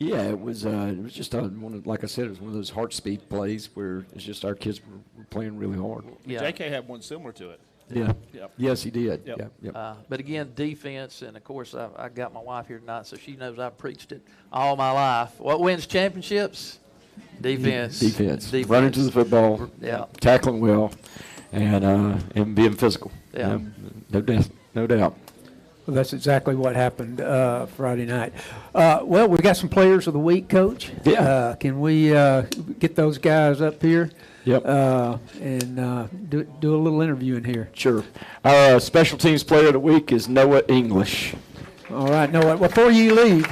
Yeah, it was just like I said, it was one of those heart speed plays where it's just our kids were playing really hard. Yeah. JK had one similar to it. Yeah. Yep. Yes, he did. Yep. Yep. But again, defense, and of course, I got my wife here tonight, so she knows I've preached it all my life. What wins championships? Defense. Defense. Running to the football. Yeah. Tackling well, and being physical. Yeah. No doubt. Well, that's exactly what happened Friday night. Well, we got some players of the week, Coach. Yeah. Can we get those guys up here? Yep. And do a little interview in here. Sure. Our special teams player of the week is Noah English. All right, Noah. Before you leave,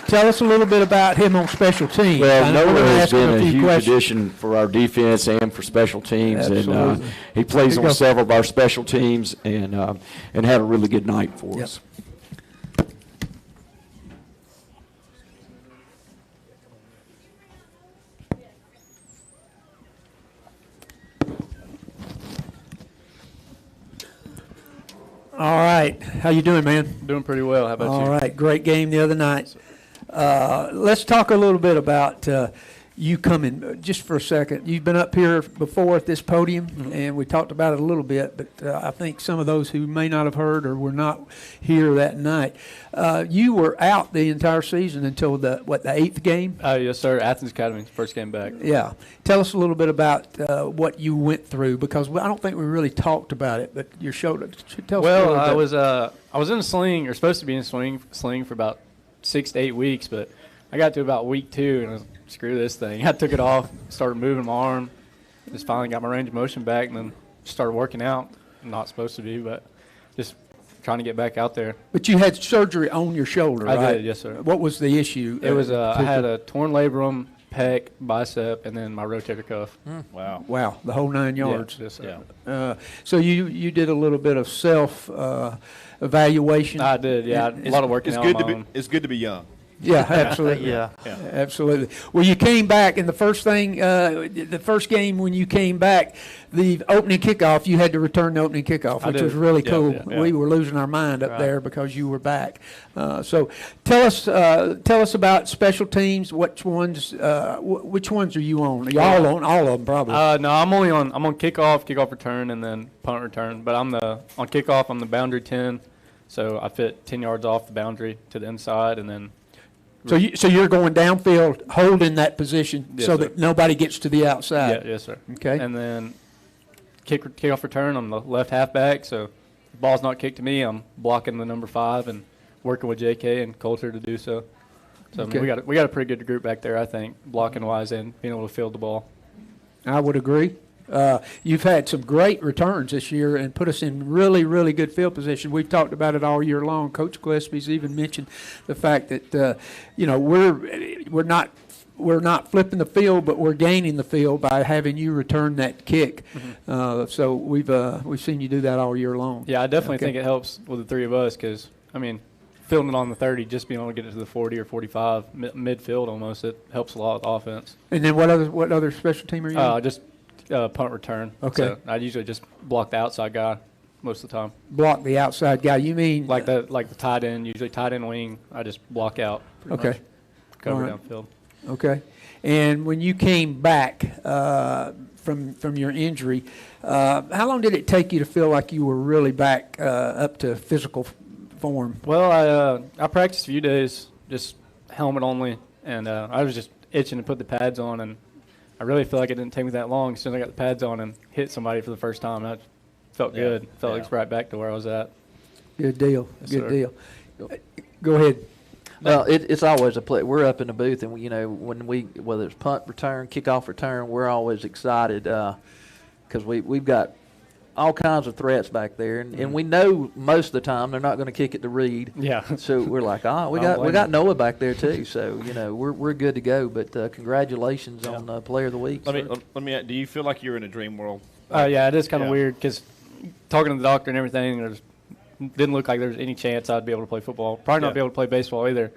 tell us a little bit about him on special teams. Well, Noah has been a huge questions. addition for our defense and for special teams, Absolutely. and he plays There you on go. several of our special teams, and had a really good night for Yep. us. All right. How you doing, man? Doing pretty well. How about you? All right. Great game the other night. Let's talk a little bit about you coming just for a second. You've been up here before at this podium, and we talked about it a little bit, but I think some of those who may not have heard or were not here that night, you were out the entire season until the 8th game? Yes, sir. Athens Academy, first game back. Yeah. Tell us a little bit about what you went through, because I don't think we really talked about it, but your shoulder. Tell us a Well, little bit. I was in a sling, or supposed to be in a sling for about 6 to 8 weeks, but I got to about week 2 and I was, screw this thing. I took it off, started moving my arm, just finally got my range of motion back, and then started working out. I'm not supposed to be, but just trying to get back out there. But you had surgery on your shoulder, I right? did, yes, sir. What was the issue? It was I had a torn labrum, pec, bicep, and then my rotator cuff. Wow. Wow, the whole 9 yards. Yes, sir. Yeah. So you did a little bit of self evaluation. I did, yeah. A lot of working It's out good on to my be. own. It's good to be young. Yeah, absolutely. Yeah. Absolutely. Well, you came back, and the first thing, the first game when you came back, the opening kickoff, you had to return the opening kickoff, I which did. was really Yeah, cool. yeah. We were losing our mind up Right. there because you were back. So tell us about special teams. Which ones are you on? Are you all on? All of them, probably. No, I'm on kickoff return, and then punt return. But on kickoff, I'm the boundary 10, so I fit 10 yards off the boundary to the inside, and then So you're going downfield, holding that position Yes, so sir. that nobody gets to the outside. yes, sir. Okay. And then kickoff return, I'm the left halfback, so if the ball's not kicked to me, I'm blocking the number 5 and working with JK and Coulter to do so. So I mean, Okay. we got a pretty good group back there, I think, blocking wise and being able to field the ball. I would agree. You've had some great returns this year and put us in really, really good field position. We've talked about it all year long. Coach Gillespie's even mentioned the fact that we're not flipping the field, but we're gaining the field by having you return that kick. So we've seen you do that all year long. Yeah, I definitely Okay. think it helps with the three of us because, I mean, fielding it on the 30, just being able to get it to the 40 or 45, midfield almost, it helps a lot with offense. And then what other special team are you? on? Just punt return. Okay. So I usually just block the outside guy most of the time. Block the outside guy. You mean Like the tight end, usually tight end wing, I just block out. pretty Okay. much. Cover All right. downfield. Okay. And when you came back from your injury, how long did it take you to feel like you were really back up to physical form? Well, I practiced a few days, just helmet only, and I was just itching to put the pads on, and I really feel like it didn't take me that long. As soon as I got the pads on and hit somebody for the first time, that felt good. Felt like it's right back to where I was at. Good deal. Yes, Good sir. deal. Go ahead. Well, it's always a play. We're up in the booth, and when whether it's punt return, kickoff return, we're always excited because we've got all kinds of threats back there, and we know most of the time they're not going to kick it to Reed. Yeah. So we're like, we Don't blame got them. Noah back there too. So we're good to go. But congratulations on Player of the Week. Let sir. me. Do you feel like you're in a dream world? Yeah, it is kind of Yeah. weird because talking to the doctor and everything, didn't look like there was any chance I'd be able to play football. Probably Yeah. not be able to play baseball either.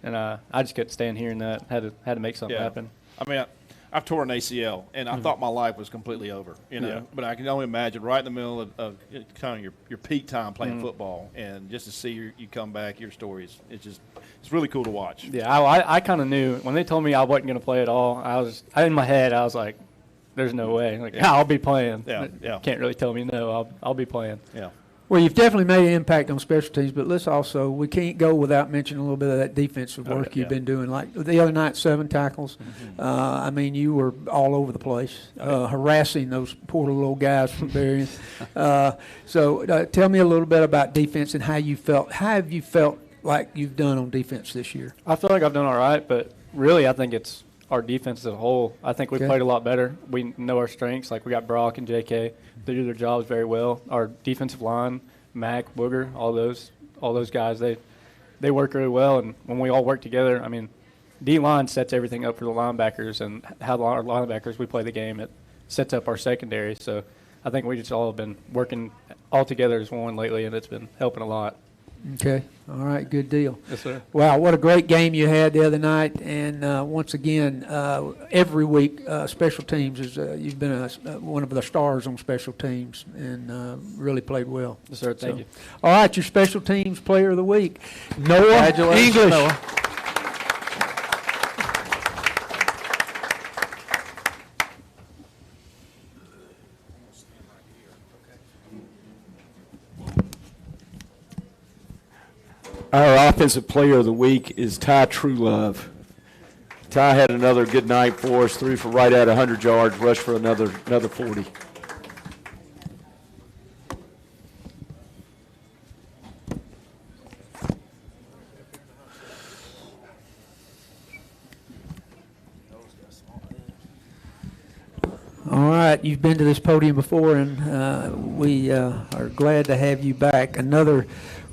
And I just couldn't stand hearing that. Had to make something Yeah. happen. I mean, I've tore an ACL, and I thought my life was completely over, you know. Yeah. But I can only imagine right in the middle of kind of your peak time playing football, and just to see you come back, your stories, it's really cool to watch. Yeah, I kind of knew when they told me I wasn't going to play at all. In my head, I was like, "There's no way." Like, yeah, I'll be playing. Yeah. Can't really tell me no. I'll be playing. Yeah. Well, you've definitely made an impact on special teams, but we can't go without mentioning a little bit of that defensive work you've been doing. Like the other night, 7 tackles. I mean, you were all over the place, harassing those poor little guys from Berrien. So tell me a little bit about defense and how you felt. How have you felt like you've done on defense this year? I feel like I've done all right, but really I think it's our defense as a whole. I think we played a lot better. We know our strengths. Like we got Brock and JK. They do their jobs very well. Our defensive line, Mac, Booger, all those guys, they work really well. And when we all work together, I mean, D-line sets everything up for the linebackers, and how our linebackers, we play the game, it sets up our secondary. So I think we just all have been working all together as one lately, and it's been helping a lot. Okay. All right. Good deal. Yes, sir. Wow, what a great game you had the other night. And once again, every week, special teams, you've been one of the stars on special teams and really played well. Yes, sir. Thank you. All right, your special teams player of the week, Noah Congratulations, English. Noah. Our offensive player of the week is Ty Truelove. Ty had another good night for us, threw for right at 100 yards, rushed for another 40. All right, you've been to this podium before, and we are glad to have you back. Another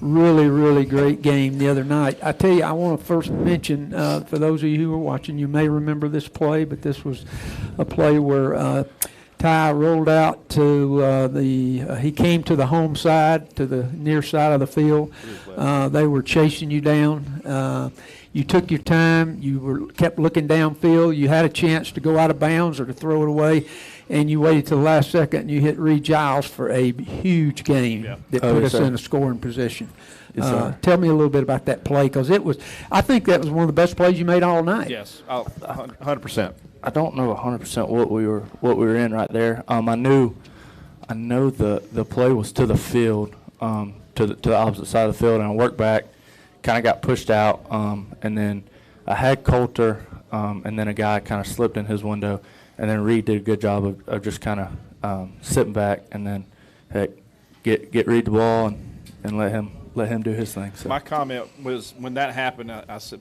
really, really great game the other night. I tell you, I want to first mention, for those of you who were watching, you may remember this play, but this was a play where Ty rolled out to he came to the home side, to the near side of the field. They were chasing you down. You took your time. You kept looking downfield. You had a chance to go out of bounds or to throw it away, and you waited till the last second, and you hit Reed Giles for a huge game that put us in a scoring position. Tell me a little bit about that play, because I think that was one of the best plays you made all night. Yes, 100%. I don't know 100% what we were in right there. I know the play was to the field, to the opposite side of the field, and I worked back, kind of got pushed out, and then I had Coulter, and then a guy kind of slipped in his window, and then Reed did a good job of just kind of sitting back, and then get Reed the ball and let him do his thing. So My comment was when that happened, I said,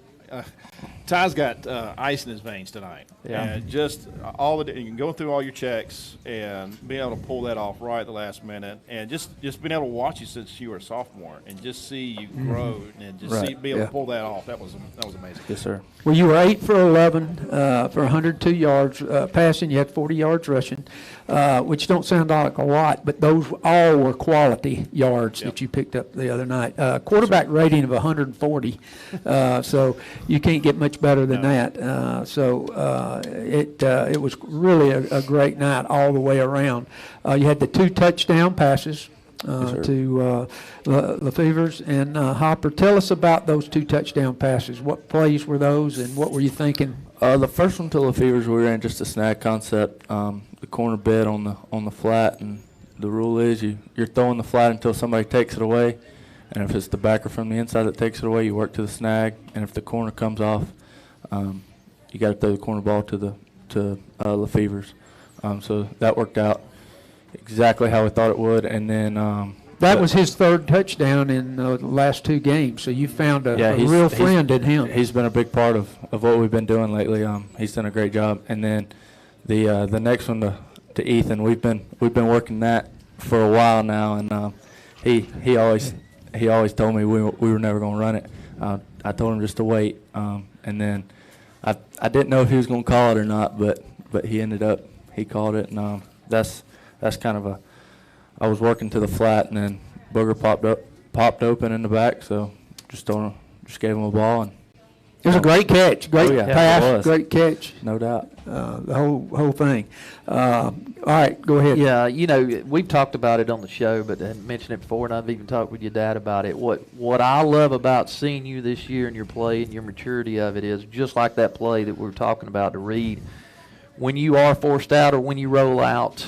Ty's got ice in his veins tonight. Yeah. And just going through all your checks and being able to pull that off right at the last minute, and just being able to watch you since you were a sophomore and just see you grow and just be able to pull that off. That was amazing. yes, sir. Well, you were 8 for 11 for 102 yards passing. You had 40 yards rushing, which don't sound like a lot, but those all were quality yards that you picked up the other night. Quarterback rating of 140, so you can't get much better than that. It was really a great night all the way around. You had the 2 touchdown passes to Lefevre's and Hopper. Tell us about those 2 touchdown passes. What plays were those, and what were you thinking? The first one to Lefevre's, we ran just a snag concept, the corner bid on the flat, and the rule is you're throwing the flat until somebody takes it away, and if it's the backer from the inside that takes it away, you work to the snag, and if the corner comes off, you got to throw the corner ball to Lefevre's. So that worked out exactly how we thought it would, and then That was his 3rd touchdown in the last 2 games, so you found a real friend in him. He's been a big part of what we've been doing lately. He's done a great job. And then the next one to Ethan, we've been working that for a while now, and he always told me we were never going to run it. I told him just to wait, and then I didn't know if he was going to call it or not, but he called it, and that's kind of I was working to the flat, and then Booger popped open in the back, so just gave him a ball, and It was a great catch, great yeah, pass, it was. great catch, No doubt. the whole thing. All right, go ahead. Yeah, you know, we've talked about it on the show, but I mentioned it before, and I've even talked with your dad about it. What I love about seeing you this year and your play and your maturity of it is just like that play that we were talking about to read. When you are forced out or when you roll out,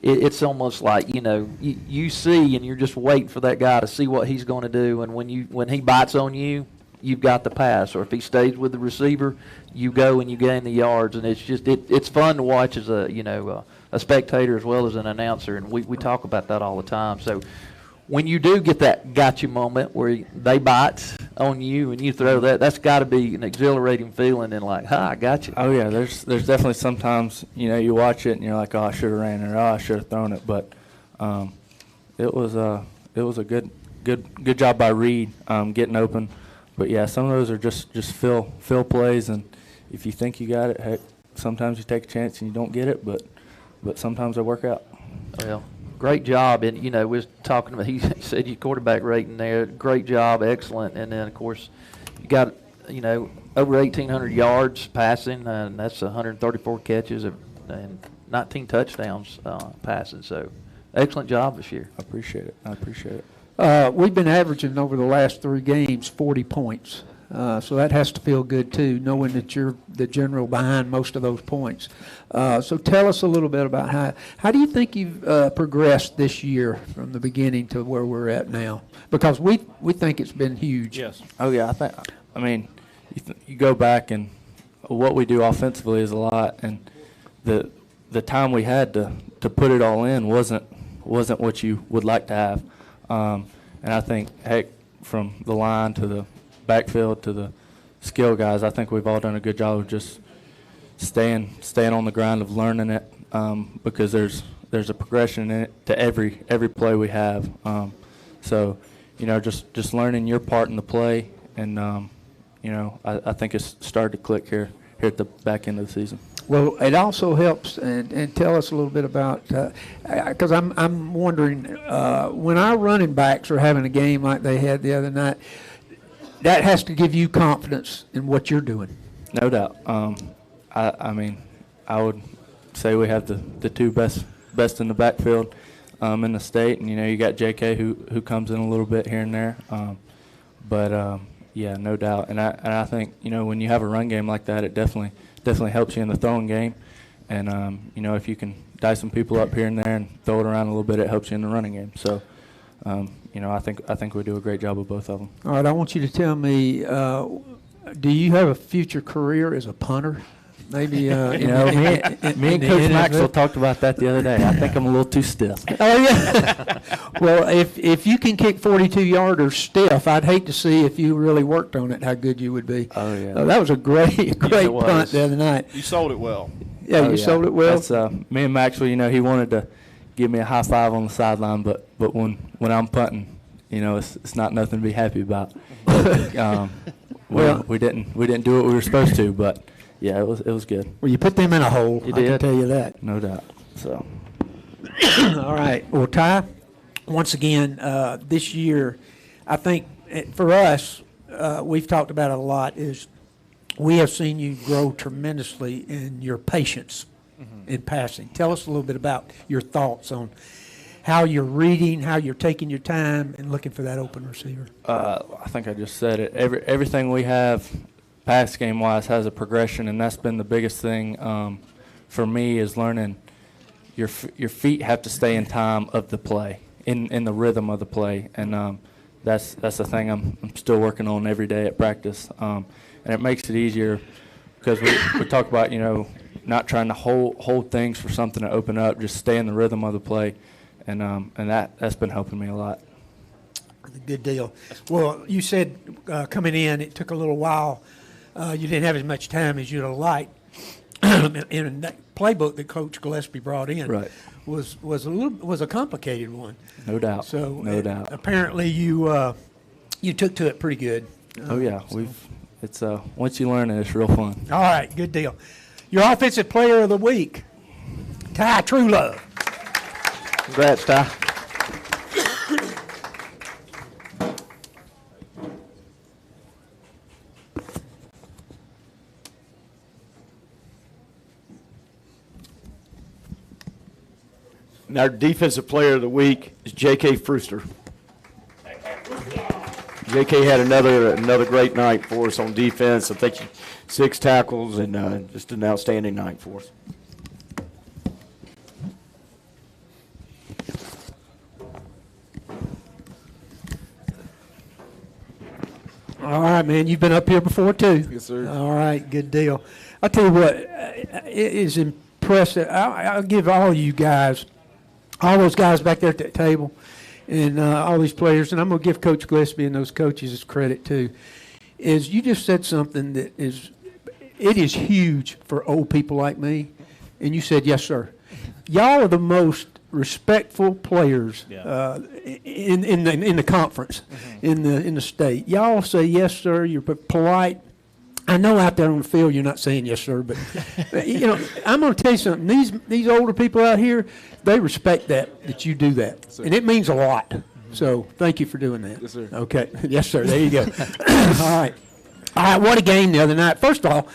it's almost like, you know, you see and you're just waiting for that guy to see what he's going to do, and when he bites on you, you've got the pass, or if he stays with the receiver, you go and you gain the yards, and it's just it's fun to watch as a spectator as well as an announcer, and we talk about that all the time. So when you do get that gotcha moment where they bite on you and you throw that's got to be an exhilarating feeling, and like, I got you. Oh yeah, there's definitely sometimes, you know, you watch it and you're like, oh, I should have ran it, or oh, I should have thrown it, but it was a good job by Reed getting open. But yeah, some of those are just fill plays, and if you think you got it, heck, sometimes you take a chance and you don't get it, but sometimes they work out. Well, great job, and you know, we was talking about, he said your quarterback rating there, great job, excellent, and then of course you got, you know, over 1,800 yards passing, and that's 134 catches and 19 touchdowns passing. So excellent job this year. I appreciate it. We've been averaging over the last 3 games 40 points. So that has to feel good, too, knowing that you're the general behind most of those points. So tell us a little bit about how do you think you've progressed this year from the beginning to where we're at now? Because we think it's been huge. Yes. Oh yeah, I mean, you go back and what we do offensively is a lot, and the time we had to put it all in wasn't what you would like to have. And I think, heck, from the line to the backfield to the skill guys, I think we've all done a good job of just staying on the grind of learning it, because there's a progression in it to every play we have. So, you know, just learning your part in the play, and you know, I think it's started to click here at the back end of the season. Well, it also helps, and tell us a little bit about, because I'm wondering, when our running backs are having a game like they had the other night, that has to give you confidence in what you're doing. No doubt. I mean, I would say we have the 2 best in the backfield in the state, and you know, you got J.K. who comes in a little bit here and there, but yeah, no doubt. And I think, you know, when you have a run game like that, it definitely helps you in the throwing game, and you know, if you can die some people up here and there and throw it around a little bit, it helps you in the running game. So you know, I think we do a great job of both of them. All right, I want you to tell me, do you have a future career as a punter? Maybe You know, me and Coach Maxwell talked about that the other day. I think I'm a little too stiff. Oh yeah. Well, if you can kick 42-yarders stiff, I'd hate to see if you really worked on it how good you would be. Oh yeah. That was a great punt the other night. You sold it well. Yeah, Oh, you sold it well. That's, me and Maxwell, you know, he wanted to give me a high five on the sideline, but when I'm punting, you know, it's not nothing to be happy about. Well, we didn't do what we were supposed to, but yeah, it was good. Well, you put them in a hole. You I can did. tell you that. No doubt. So All right. Well, Ty, once again, this year, I think for us, we've talked about it a lot, is we have seen you grow tremendously in your patience in passing. Tell us a little bit about your thoughts on how you're reading, how you're taking your time and looking for that open receiver. I think I just said it. Everything we have pass game wise has a progression, and that's been the biggest thing for me, is learning your feet have to stay in time of the play, in the rhythm of the play, and that's the thing I'm still working on every day at practice, and it makes it easier because we talk about, you know, not trying to hold things for something to open up, just stay in the rhythm of the play, and that's been helping me a lot. Good deal. Well, you said coming in, it took a little while. You didn't have as much time as you'd have liked. And that playbook that Coach Gillespie brought in Right. was a complicated one. No doubt. So no doubt. Apparently you took to it pretty good. Oh yeah, it's once you learn it, it's real fun. All right, good deal. Your offensive player of the week, Ty Truelove. Congrats, Ty. And our defensive player of the week is J.K. Frooster. J.K. had another great night for us on defense. I think 6 tackles and just an outstanding night for us. All right, man. You've been up here before, too. Yes, sir. All right, good deal. I'll tell you what, it is impressive. I'll give all you guys, all those guys back there at that table, and all these players, and I'm going to give Coach Gillespie and those coaches his credit, too, is you just said something that is huge for old people like me, and you said, yes, sir. Y'all are the most respectful players in the conference, in the state. Y'all say yes, sir. You're polite. I know out there on the field you're not saying yes, sir, but you know I'm going to tell you something. These older people out here, they respect that you do that, and it means a lot. So thank you for doing that. Yes, sir. Okay. Yes, sir. There you go. All right. What a game the other night. First of all,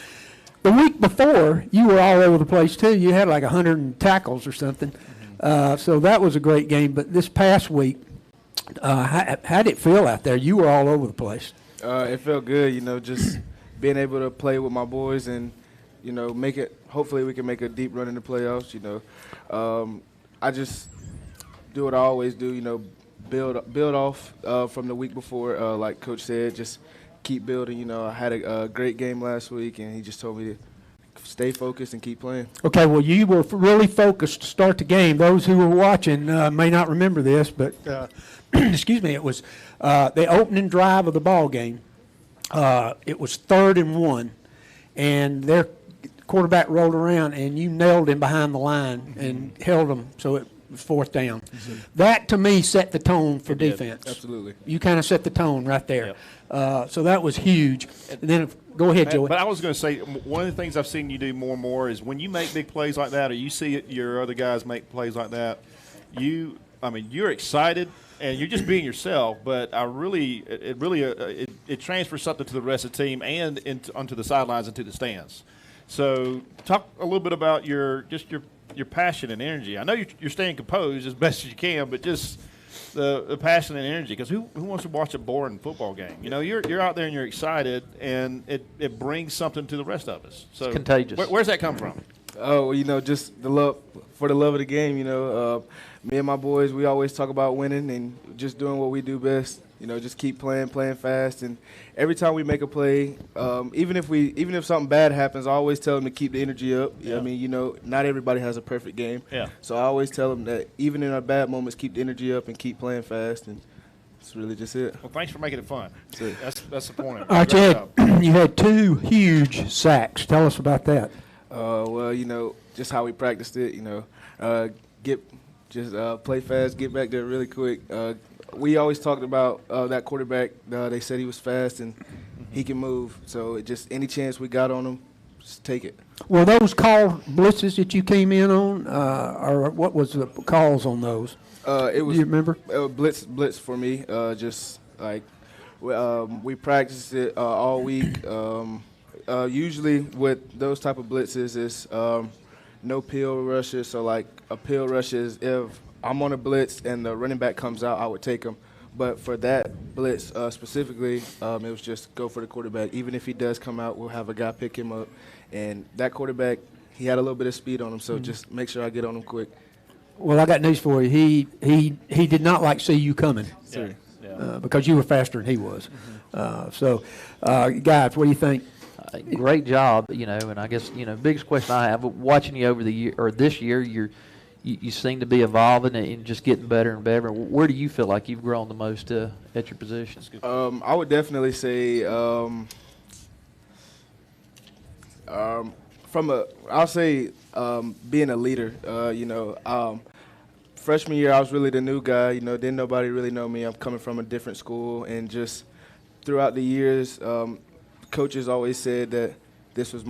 the week before you were all over the place too. You had like 100 tackles or something. So that was a great game. But this past week, how did it feel out there? You were all over the place. It felt good, you know, just being able to play with my boys and, you know, hopefully we can make a deep run in the playoffs, you know. I just do what I always do, you know, build off from the week before, like Coach said, just keep building. You know, I had a great game last week, and he just told me to stay focused and keep playing. Okay, well, you were really focused to start the game. Those who were watching may not remember this, but excuse me, it was the opening drive of the ball game. It was 3rd and 1, and their quarterback rolled around, and you nailed him behind the line and held him so it was 4th down. That, to me, set the tone for defense. Absolutely. You kind of set the tone right there. So that was huge. And then go ahead, Joey. But I was going to say, one of the things I've seen you do more and more is when you make big plays like that, or you see your other guys make plays like that, you're excited and you're just being yourself. But it transfers something to the rest of the team and onto the sidelines and to the stands. So talk a little bit about your passion and energy. I know you're staying composed as best as you can, but just the passion and energy, because who wants to watch a boring football game? You know, you're out there and you're excited, and it brings something to the rest of us. So it's contagious. Where's that come from? Oh, you know, just the love of the game. You know, me and my boys, we always talk about winning and just doing what we do best. You know, just keep playing fast, and every time we make a play, even if something bad happens, I always tell them to keep the energy up. Yeah. I mean, you know, not everybody has a perfect game. Yeah. So I always tell them that even in our bad moments, keep the energy up and keep playing fast, and that's really just it. Well, thanks for making it fun. That's the point. All right, Great you had 2 huge sacks. Tell us about that. Well, you know, just how we practiced it. You know, play fast, get back there really quick. We always talked about that quarterback. They said he was fast and he can move. So just any chance we got on him, just take it. Were those called blitzes that you came in on, or what was the calls on those? It was. Do you remember? Blitz for me. Just like we practiced it all week. Usually with those type of blitzes, it's no peel rushes. So like a peel rush is if I'm on a blitz and the running back comes out, I would take him. But for that blitz specifically, it was just go for the quarterback. Even if he does come out, we'll have a guy pick him up. And that quarterback, he had a little bit of speed on him, so just make sure I get on him quick. Well, I got news for you. He did not like see you coming. job. Yeah. Because you were faster than he was. Guys, what do you think? Great job, you know, and I guess, you know, biggest question I have, watching you over the year, or this year, you seem to be evolving and just getting better and better. Where do you feel like you've grown the most at your position? I would definitely say being a leader. You know, freshman year I was really the new guy. You know, didn't nobody really know me. I'm coming from a different school, and just throughout the years, coaches always said that this was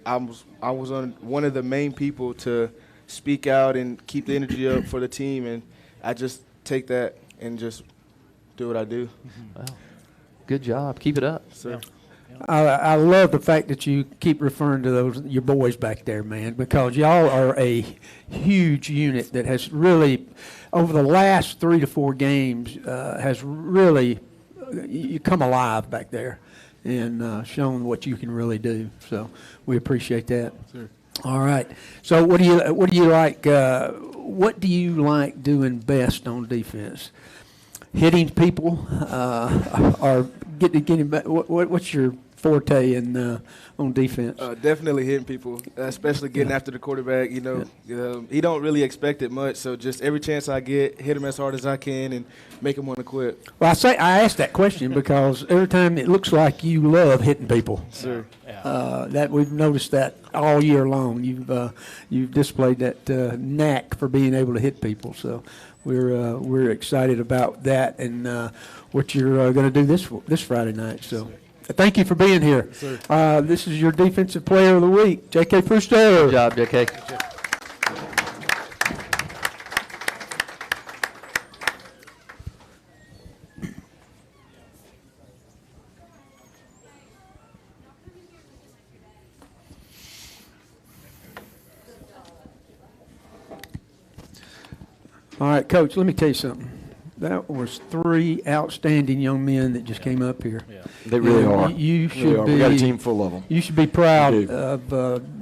I was on one of the main people to speak out and keep the energy up for the team, and I just take that and just do what I do. Wow. Good job. Keep it up. So, I love the fact that you keep referring to your boys back there, man, because y'all are a huge unit that has really, over the last 3 to 4 games, has really you come alive back there and shown what you can really do. So we appreciate that. Sure. All right. So what do you like? What do you like doing best on defense? Hitting people, or getting back? What's your forte on defense? Definitely hitting people, especially getting after the quarterback. He don't really expect it much, so just every chance I get, hit him as hard as I can and make him want to quit. Well, I asked that question because every time it looks like you love hitting people. Sure. That we've noticed that all year long. You've displayed that knack for being able to hit people. So we're excited about that and what you're going to do this Friday night. So. Thank you for being here. This is your Defensive Player of the Week, J.K. Fuster. Good job, J.K. All right, Coach, let me tell you something. That was 3 outstanding young men that just came up here. Yeah. They really are. You should really are. be. We got a team full of them. You should be proud We do. of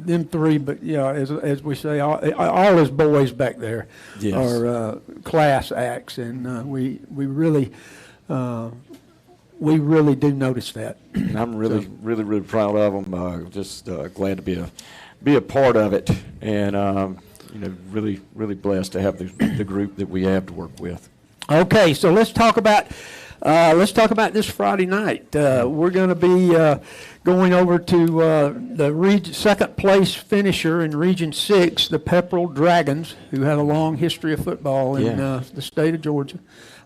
them 3. But as we say, all his boys back there Yes. are class acts, and we really do notice that. And I'm really proud of them. Just glad to be a part of it, and really blessed to have the group that we have to work with. Okay, so let's talk about this Friday night. We're going to be going over to the second place finisher in Region 6, the Pepperell Dragons, who have a long history of football in the state of Georgia.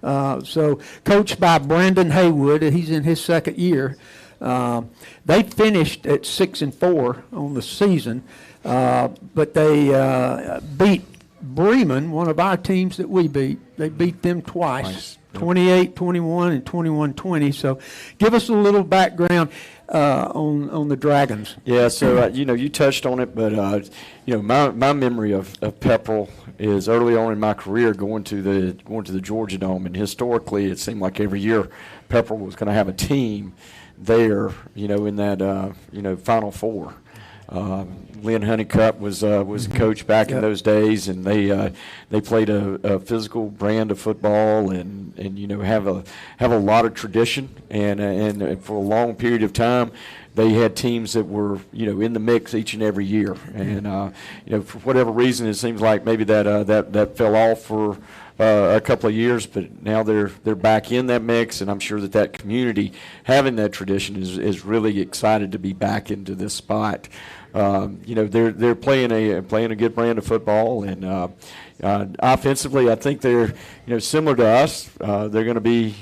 So coached by Brandon Haywood, he's in his second year. They finished at 6-4 on the season, but they beat Bremen, one of our teams that we beat. They beat them twice. 28-21 and 21-20. So give us a little background on the Dragons. Yeah, so you touched on it, but my memory of Pepperell is early on in my career going to the Georgia Dome, and historically it seemed like every year Pepperell was going to have a team there, in that Final Four. Lynn Honeycutt was a coach back in those days, and they played a physical brand of football, and have a lot of tradition, and for a long period of time they had teams that were in the mix each and every year, and for whatever reason it seems like maybe that fell off for a couple of years, but now they're back in that mix, and I'm sure that community having that tradition is really excited to be back into this spot. They're playing a good brand of football, and offensively, I think they're similar to us. They're going to be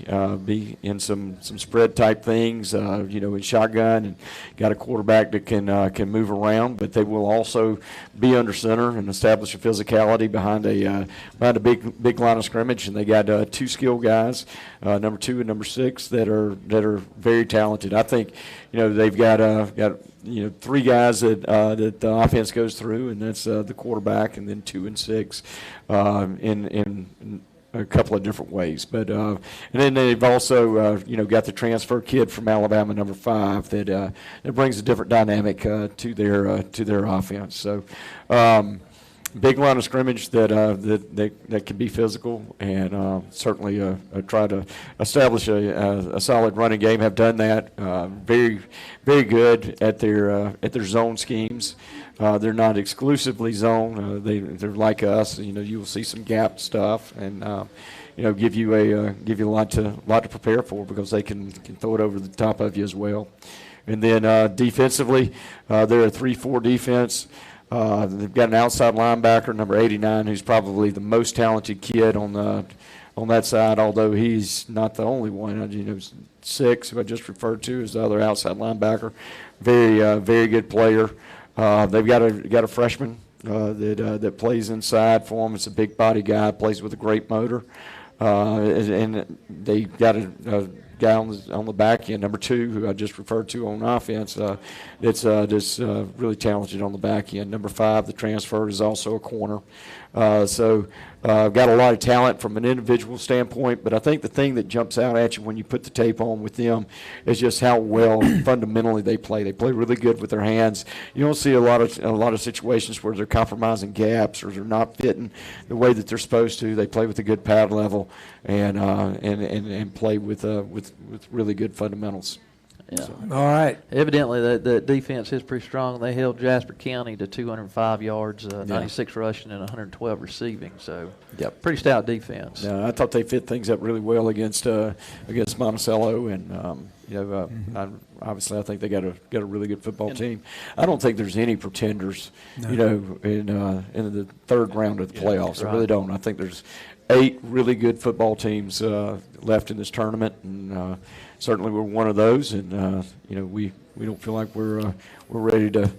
in some spread type things, in shotgun, and got a quarterback that can move around, but they will also be under center and establish a physicality behind a big line of scrimmage. And they got 2 skilled guys, number 2 and number 6, that are very talented. I think they've got 3 guys that the offense goes through, and that's the quarterback, and then 2 and 6 in a couple of different ways. But and then they've also got the transfer kid from Alabama, number 5, that brings a different dynamic to their offense. So. Big line of scrimmage that can be physical, and certainly try to establish a solid running game. Have done that. Very, very good at their zone schemes. They're not exclusively zone. They're like us. You will see some gap stuff, and give you a lot to prepare for, because they can throw it over the top of you as well. And then defensively, they're a 3-4 defense. They've got an outside linebacker, number 89, who's probably the most talented kid on that side, although he's not the only one. 6, who I just referred to, is the other outside linebacker. Very good player. They've got a freshman that plays inside for them. It's a big body guy, plays with a great motor. And they got a guy on the back end, number 2, who I just referred to on offense. That's really talented on the back end. Number 5, the transfer, is also a corner. So got a lot of talent from an individual standpoint, but I think the thing that jumps out at you when you put the tape on with them is just how well fundamentally they play. They play really good with their hands. You don't see a lot of situations where they're compromising gaps or they're not fitting the way that they're supposed to. They play with a good pad level and play with really good fundamentals. Yeah. So. All right. Evidently, the defense is pretty strong. They held Jasper County to 205 yards, 96 rushing, and 112 receiving. So, yep, pretty stout defense. I thought they fit things up really well against Monticello, and obviously I think they got a really good football team. I don't think there's any pretenders, in the third round of the playoffs. Right. I really don't. I think there's 8 really good football teams left in this tournament, and certainly we're one of those. And we don't feel like we're ready to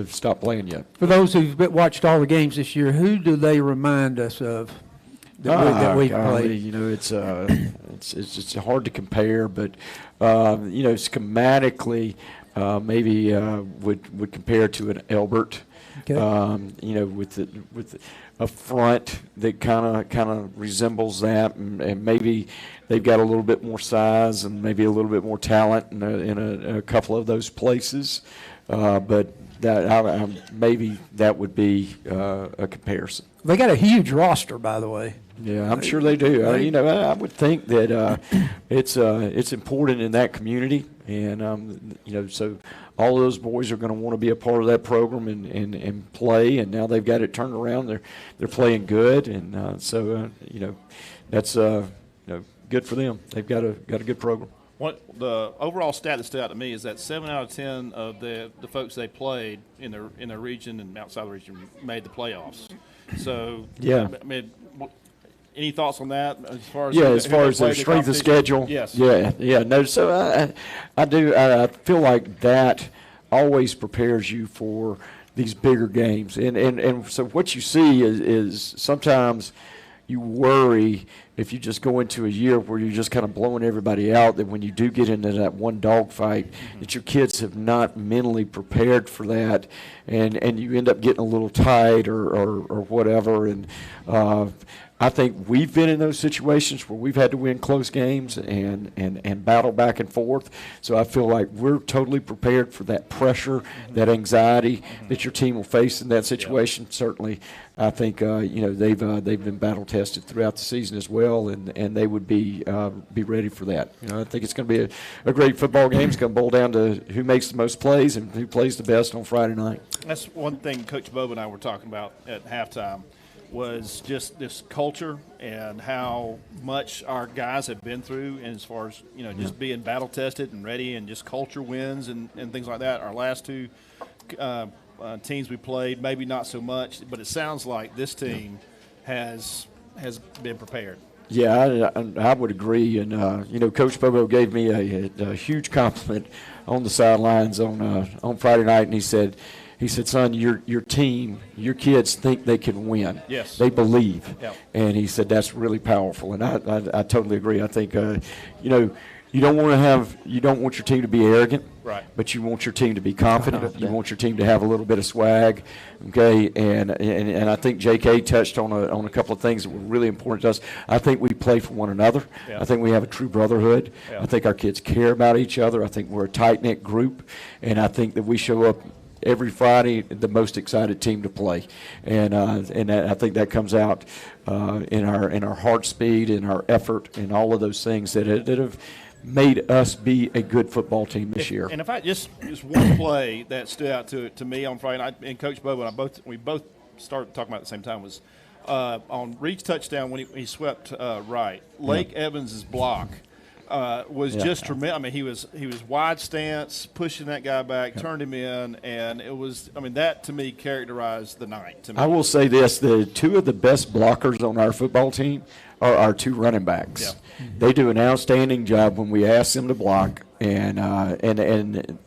stop playing yet. For those who've watched all the games this year, who do they remind us of that we've played? It's just hard to compare, but schematically maybe would compare to an Elbert. Okay. With a front that kind of resembles that, and maybe they've got a little bit more size and maybe a little bit more talent in a couple of those places, but maybe that would be a comparison. They got a huge roster, by the way. Yeah, I'm sure they do. I would think that it's important in that community, and so all of those boys are going to want to be a part of that program and play. And now they've got it turned around. They're playing good, and so that's good for them. They've got a good program. The overall stat that stood out to me is that 7 out of 10 of the folks they played in their region and outside the region made the playoffs. So yeah, I mean, any thoughts on that as far as their strength of schedule? Yes. Yeah. No. So I do. I feel like that always prepares you for these bigger games, and so what you see is sometimes you worry if you just go into a year where you're just kind of blowing everybody out, that when you do get into that one dogfight, that your kids have not mentally prepared for that, and you end up getting a little tight or whatever. And I think we've been in those situations where we've had to win close games and battle back and forth. So I feel like we're totally prepared for that pressure, that anxiety that your team will face in that situation. Yeah. Certainly, I think they've been battle tested throughout the season as well, and they would be ready for that. I think it's going to be a great football game. It's going to boil down to who makes the most plays and who plays the best on Friday night. That's one thing Coach Bob and I were talking about at halftime, was just this culture and how much our guys have been through, and as far as just being battle tested and ready, and just culture wins and things like that. Our last 2 teams we played, maybe not so much, but it sounds like this team has been prepared. Yeah, I would agree. And Coach Bobo gave me a huge compliment on the sidelines on Friday night, and he said, son, your team, your kids think they can win. Yes. They believe. Yep. And he said that's really powerful. And I totally agree. I think, you don't want your team to be arrogant. Right. But you want your team to be confident. You want your team to have a little bit of swag. Okay. And I think J.K. touched on a couple of things that were really important to us. I think we play for one another. Yeah. I think we have a true brotherhood. Yeah. I think our kids care about each other. I think we're a tight-knit group. And I think that we show up every Friday the most excited team to play, and I think that comes out in our heart speed, in our effort, and all of those things that have made us be a good football team this year. And if I just one play that stood out to me on Friday night, and Coach Bobo and we both started talking about it at the same time, was on Reed's touchdown when he swept right. Lake Evans's block was just tremendous. I mean, he was wide stance, pushing that guy back, turned him in, and it was. I mean, that to me characterized the night. To me, I will say this: the 2 of the best blockers on our football team are our 2 running backs. Yeah. They do an outstanding job when we ask them to block, and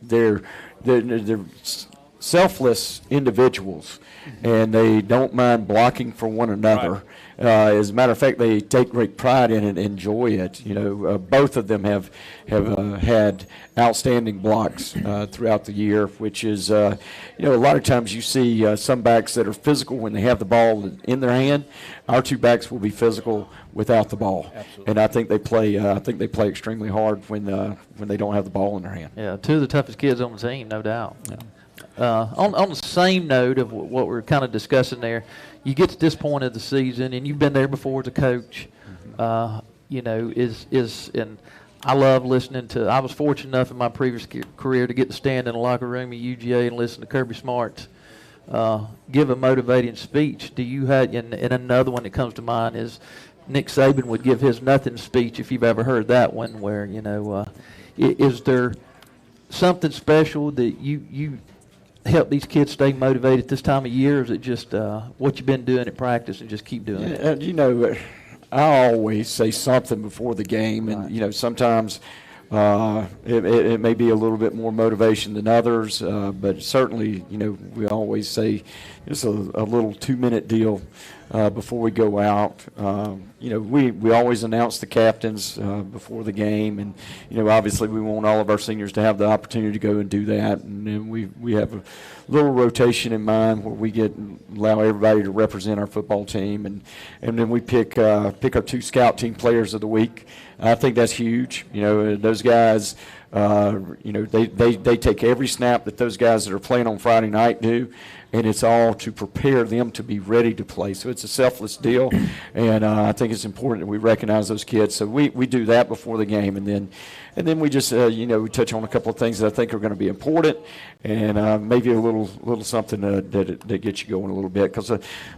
they're selfless individuals, and they don't mind blocking for one another. As a matter of fact, they take great pride in it and enjoy it. Both of them have had outstanding blocks throughout the year, which is, a lot of times you see some backs that are physical when they have the ball in their hand. Our two backs will be physical without the ball. Absolutely. And I think they play. Play extremely hard when they don't have the ball in their hand. Yeah, two of the toughest kids on the team, no doubt. Yeah. On the same note of what we're kind of discussing there, you get to this point of the season, and you've been there before as a coach. And I love listening to. I was fortunate enough in my previous career to get to stand in the locker room at UGA and listen to Kirby Smart give a motivating speech. Do you have? And another one that comes to mind is Nick Saban would give his nothing speech, if you've ever heard that one. Where is there something special that you help these kids stay motivated this time of year, or is it just what you've been doing at practice and just keep doing it? I always say something before the game, and sometimes it may be a little bit more motivation than others, but certainly we always say it's a little 2-minute deal before we go out. We always announce the captains before the game, and obviously we want all of our seniors to have the opportunity to go and do that, and then we have a little rotation in mind where we allow everybody to represent our football team, and then we pick our 2 scout team players of the week. I think that's huge. Those guys, they take every snap that those guys that are playing on Friday night do, and it's all to prepare them to be ready to play. So it's a selfless deal, and I think it's important that we recognize those kids. So we do that before the game, and then we just we touch on a couple of things that I think are going to be important, and maybe a little something that gets you going a little bit. Because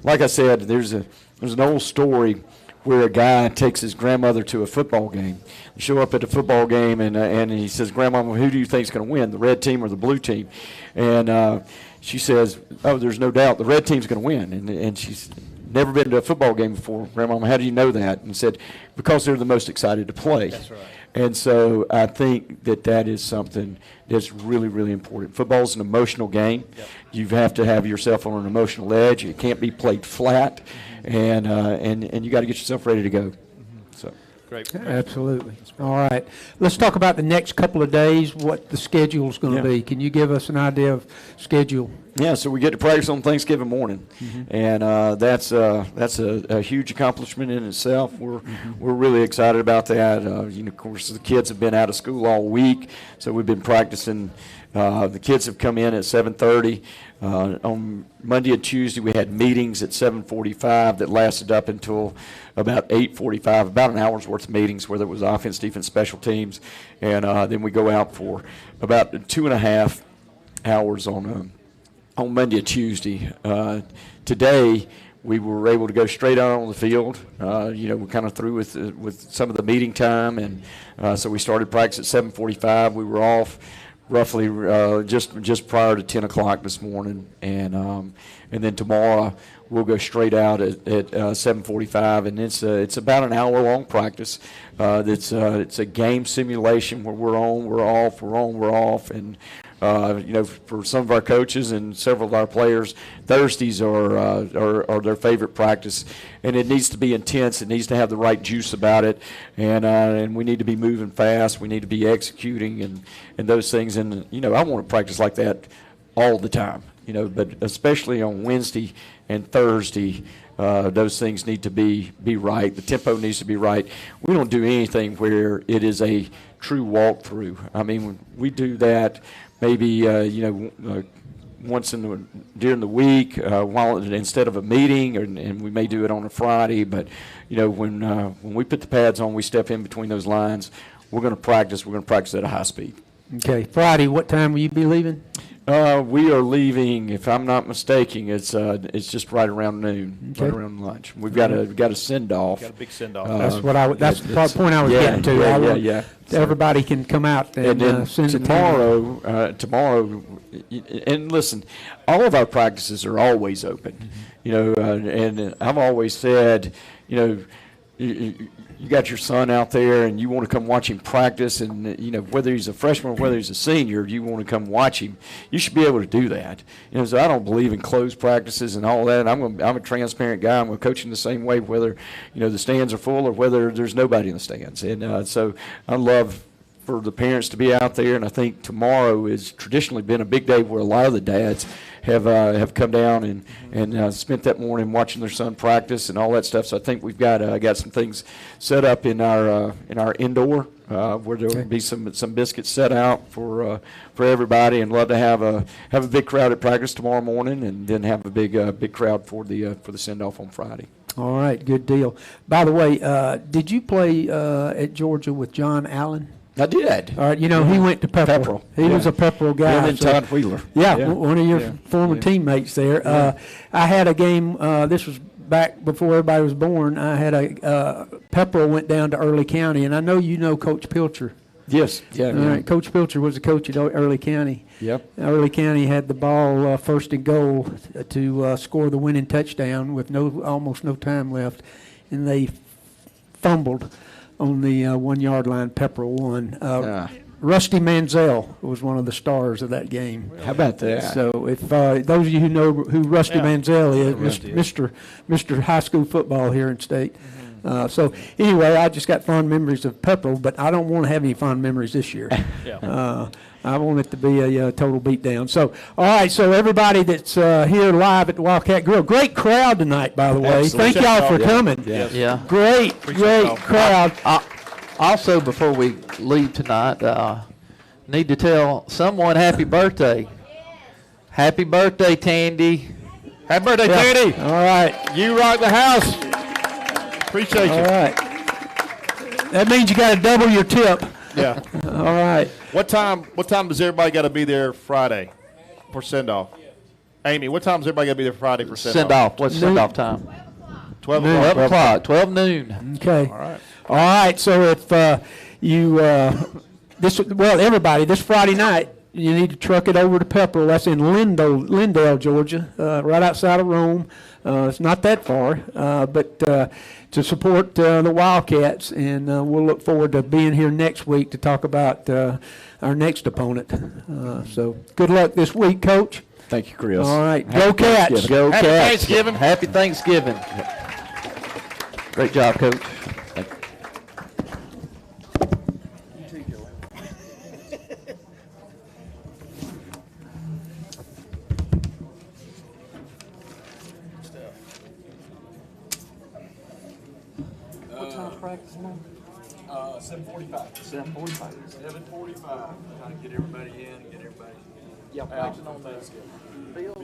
like I said, there's an old story where a guy takes his grandmother to a football game. You show up at the football game, and he says, "Grandma, who do you think is going to win, the red team or the blue team?" And she says, "Oh, there's no doubt the red team's going to win." And she's never been to a football game before. "Grandma, how do you know that?" And said, "Because they're the most excited to play." That's right. And so I think that is something that's really, really important. Football's an emotional game. Yep. You have to have yourself on an emotional edge. It can't be played flat, and you got to get yourself ready to go. So. Great. Absolutely. All right. Let's talk about the next couple of days, what the schedule is going to be. Can you give us an idea of schedule? Yeah, so we get to practice on Thanksgiving morning, and that's a huge accomplishment in itself. We're really excited about that. Of course, the kids have been out of school all week, so we've been practicing. The kids have come in at 7:30. On Monday and Tuesday, we had meetings at 7:45 that lasted up until about 8:45, about an hour's worth of meetings, whether it was offense, defense, special teams, and then we go out for about 2.5 hours on Monday and Tuesday. Today, we were able to go straight out on the field. We're kind of through with some of the meeting time, and so we started practice at 7:45. We were off roughly just prior to 10 o'clock this morning, and then tomorrow we'll go straight out at 7:45, and it's about an hour-long practice. It's a game simulation where we're on, we're off, we're on, we're off, and for some of our coaches and several of our players, Thursdays are their favorite practice, and it needs to be intense. It needs to have the right juice about it, and we need to be moving fast. We need to be executing and those things. And I want to practice like that all the time. But especially on Wednesday and Thursday, those things need to be right. The tempo needs to be right. We don't do anything where it is a true walkthrough. I mean, we do that maybe once during the week while instead of a meeting, and we may do it on a Friday. But when we put the pads on, we step in between those lines. We're going to practice. We're going to practice at a high speed. Okay, Friday. What time will you be leaving? We are leaving, if I'm not mistaken, it's just right around noon, Okay. right around lunch. We've got a send off. Got a big send off. That's the point I was getting to. Yeah. Everybody can come out And then send tomorrow, and listen, all of our practices are always open. And I've always said, you got your son out there and you want to come watch him practice, and whether he's a freshman or whether he's a senior, you want to come watch him. You should be able to do that. So I don't believe in closed practices and all that. I'm a transparent guy. I'm going to coach him the same way, whether the stands are full or whether there's nobody in the stands. And so I love for the parents to be out there, and I think tomorrow has traditionally been a big day where a lot of the dads have come down and spent that morning watching their son practice and all that stuff. So I think we've got some things set up in our indoor where there will be some biscuits set out for everybody, and love to have a big crowd at practice tomorrow morning, and then have a big crowd for the send off on Friday. All right, good deal. By the way, did you play at Georgia with John Allen? I did. All right, he went to Pepperell. He was a Pepperell guy. And then Todd Wheeler. Yeah, one of your former teammates there. Yeah. I had a game, this was back before everybody was born. I had Pepperell went down to Early County, and I know you know Coach Pilcher. Yes. Yeah. All right, Coach Pilcher was the coach at Early County. Yep. Early County had the ball first and goal to score the winning touchdown with almost no time left, and they fumbled on the 1 yard line. Pepperell won. Rusty Manziel was one of the stars of that game. How about that? So if those of you who know who Rusty Manziel is, Mr. High School football here in state. So anyway, I just got fond memories of Pepperell, but I don't want to have any fond memories this year. I want it to be a total beatdown. So, all right, so everybody that's here live at the Wildcat Grill, great crowd tonight, by the way. Absolutely. Thank y'all for coming. Yeah. Great crowd. Also, before we leave tonight, need to tell someone happy birthday. Happy birthday, Tandy. Happy birthday, Tandy. All right. You rock the house. Appreciate you. All right. That means you got to double your tip. Yeah. All right. What time does everybody got to be there Friday for send-off? Amy, what time does everybody got to be there Friday for send-off? Send-off. What's send-off time? 12 Noon. o'clock. 12 o'clock. 12 noon. Okay. All right. All right. So if everybody, this Friday night, you need to truck it over to Pepperell. That's in Lindale, Georgia, right outside of Rome. It's not that far, but to support the Wildcats, and we'll look forward to being here next week to talk about our next opponent. So good luck this week, Coach. Thank you, Chris. All right. Go Cats. Go Happy Cats. Thanksgiving. Happy Thanksgiving. Great job, Coach. Thank you. What time's practice tomorrow? 7:45. 7:45. 7:45. Trying to get everybody in, get everybody Yeah, practicing on the field.